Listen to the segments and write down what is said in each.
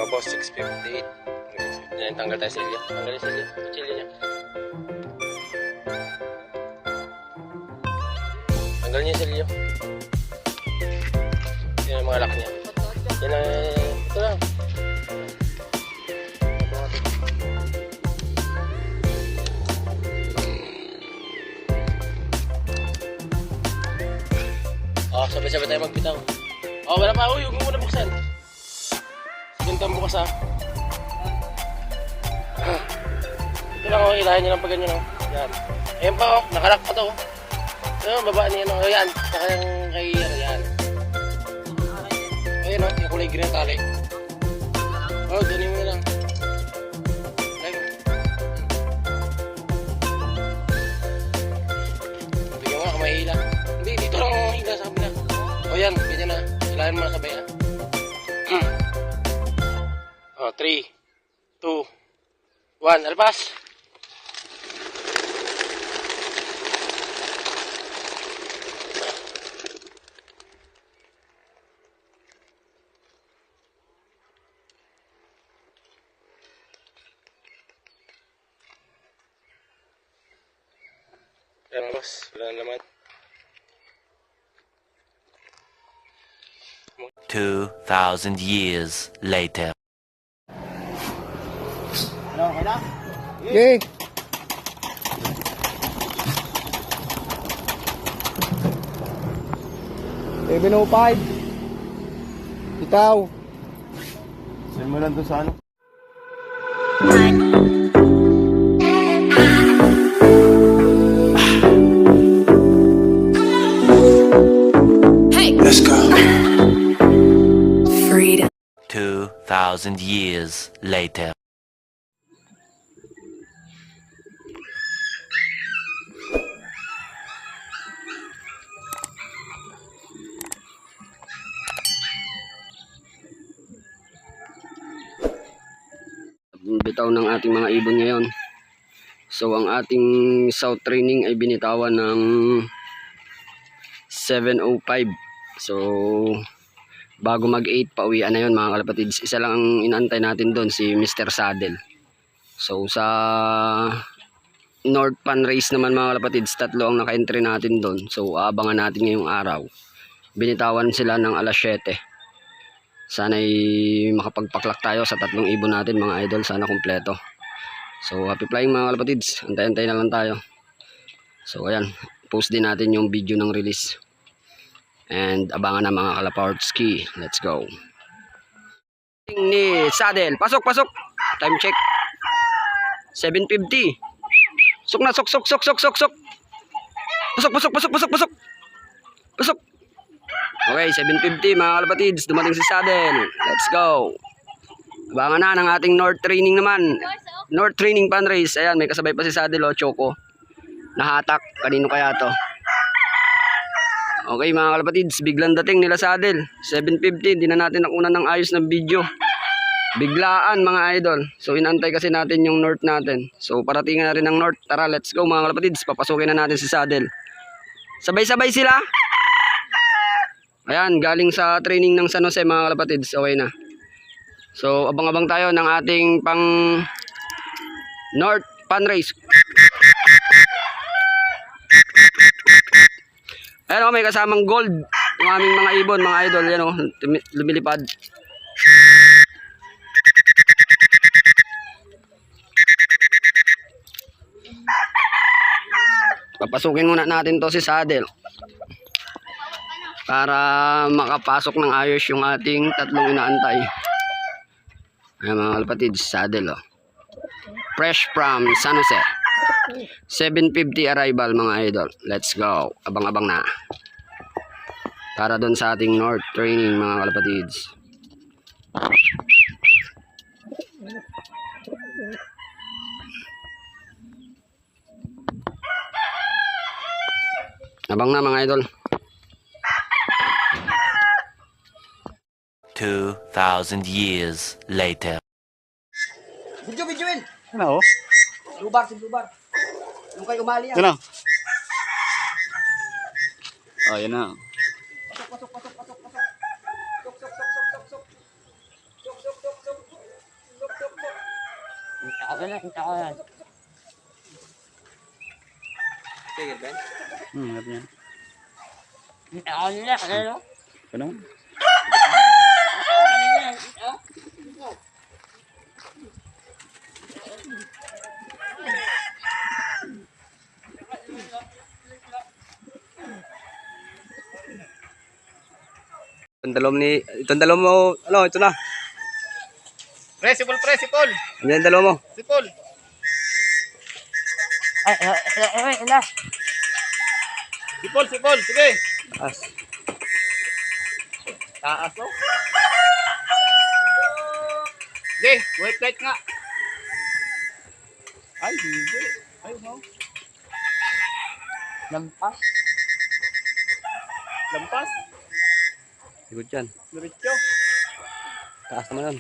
boss, 658. Yan, tanggal tayo silya. Tanggal yung silya. Silya niya. Tanggal niya yung silya. Yan ang mga lock niya. Yan ang... Ito lang. Sabay-sabay tayo magbitaw. Wala pa. Huwag mo muna buksan. Ganito ang bukas Ito lang ilahin nyo lang pag ganyan Yan. Ayan pa nakarak pa to Ayan, baba niya Ayan, kay yan. Ayan yung kulay green tali. Ganin mo lang. Bigyan mo ako may hila. Hindi, dito lang ang hila sa kabila. Yan, ganyan na. Ilahin mo na sabay 3, 2, 1, alpas. Yan boss, wala na naman. 2,000 years later. Okay na? Okay. Seven o 5. Ikaw. Send mo lang doon sa ano? Let's go. Freedom. 2,000 years later. Bitaw ng ating mga ibon ngayon. So ang ating south training ay binitawan ng 7:05. So bago mag 8 pauwian na yun mga kalapatids. Isa lang ang inaantay natin doon, si Mr. Saddle. So sa North Pan Race naman mga kalapatids, 3 ang naka-entry natin doon. So abangan natin ngayong araw. Binitawan sila ng alas 7. Sana'y makapagpaklak tayo sa 3 ibon natin mga idol. Sana kompleto. So happy flying mga kalapatids. Antay-antay na lang tayo. So ayan, post din natin yung video ng release. And abangan na mga kalapartski. Let's go. Ni Saddle. Pasok. Time check. 7:50. Sok na, sok. Pasok. Okay, 7:50 mga kalapatids, dumating si Saddle. Let's go. Abangan na ng ating North Training naman. North Training Pan Race. Ayan, may kasabay pa si Saddle, Choco. Nahatak. Kanino kaya to? Okay mga kalapatids, biglang dating nila Saddle. 7:50, hindi na natin nakunan ng ayos na video. Biglaan mga idol. So inantay kasi natin yung North natin. So paratingan na rin ng North. Tara, let's go mga kalapatids. Papasukin na natin si Saddle. Sabay-sabay sila. Ayan, galing sa training ng San Jose mga kalapatids. Okay na. So, abang-abang tayo ng ating pang North Pan Race. Ayan o, may kasamang gold. Yung aming mga ibon, mga idol. Ayan o, lumilipad. Papasukin muna natin to si Saddle. Para makapasok ng ayos yung ating 3 inaantay. Ayan mga kalapatids, Saddle oh. Fresh from San Jose. 7:50 arrival mga idol. Let's go. Abang-abang na. Para doon sa ating North Training mga kalapatids. Abang na mga idol. 2,000 years later. Videoin. Ano? Blue bar. Yung kayo umali yan. Ano? Oh, yan na. Pasok. Harap niya. Ano? Itong dalawang mo, ano, ito na. Principal! Yan yung dalawa mo. Sipol! Sipol! Sige! Taas. Taas oh. Sige, white light nga. Ay, hindi. Ay, no. Lampas. Ikot yan. Diretso. Taas naman nun.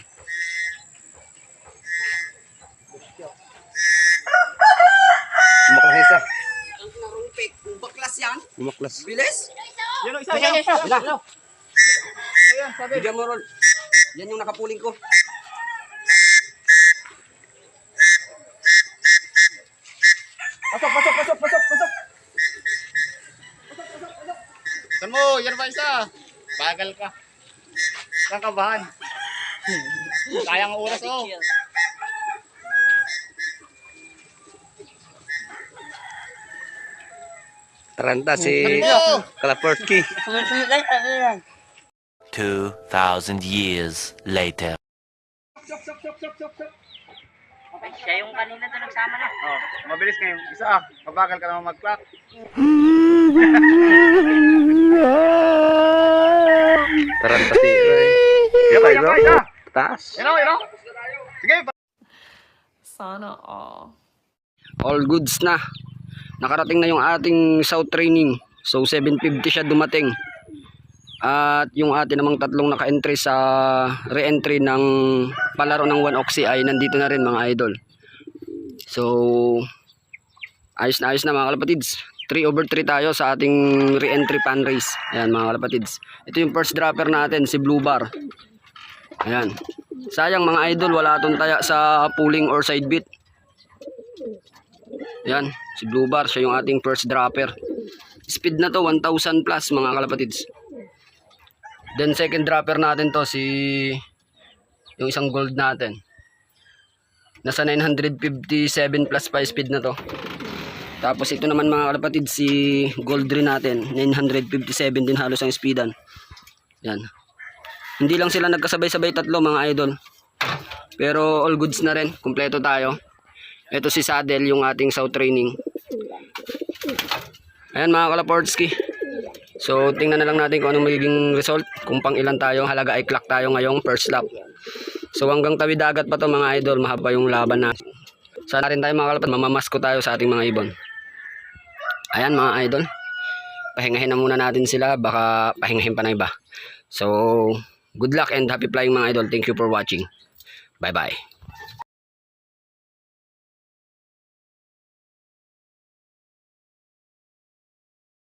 Umaklas isa. Umaklas. Yan o, isa. Yan. Ayan, sabi. Bigyan mo ron. Yan yung nakapuling ko. Pasok. Saan mo? Yan ba isa? Bagal ka. Saan kabahan? Sayang ang oras oh. Taranta si Kalaportki. 2,000 years later. Siya yung kanina doon nagsama na. Oh, mabilis ngayon. Isa, kabagal ka naman mag-clock. Taranta si Yan ba isa? Taas. Yan o. Sige, Sana all. All goods na. Nakarating na yung ating south training. So 7:50 siya dumating. At yung atin namang tatlong naka-entry sa re-entry ng palaro ng 1 Oxy ay nandito na rin mga idol. So ayos na mga kalapatids. 3/3 tayo sa ating re-entry pan race. Ayan mga kalapatids. Ito yung first dropper natin, si Blue Bar. Ayan. Sayang mga idol, wala itong taya sa pulling or side beat. Ayan, si Blue Bar, siya yung ating first dropper. Speed na to 1,000 plus mga kalapatids. Then second dropper natin to si yung isang gold natin. Nasa 957 plus pa speed na to. Tapos ito naman mga kalapatids si gold rin natin, 957 din halos ang speedan. Yan. Hindi lang sila nagkasabay-sabay tatlo mga idol. Pero all goods na rin, kumpleto tayo. Ito si Saddle yung ating south training. Ayan mga Kalaportski. So tingnan na lang natin kung anong magiging result. Kung pang ilan tayo, halaga ay clock tayo ngayong first lap. So hanggang tawid dagat pa to mga idol, mahaba yung laban na. Sana rin tayo mga kalapad, mamamasko tayo sa ating mga ibon. Ayan mga idol. Pahingahin na muna natin sila, baka pahingahin pa na iba. So good luck and happy flying mga idol. Thank you for watching. Bye bye.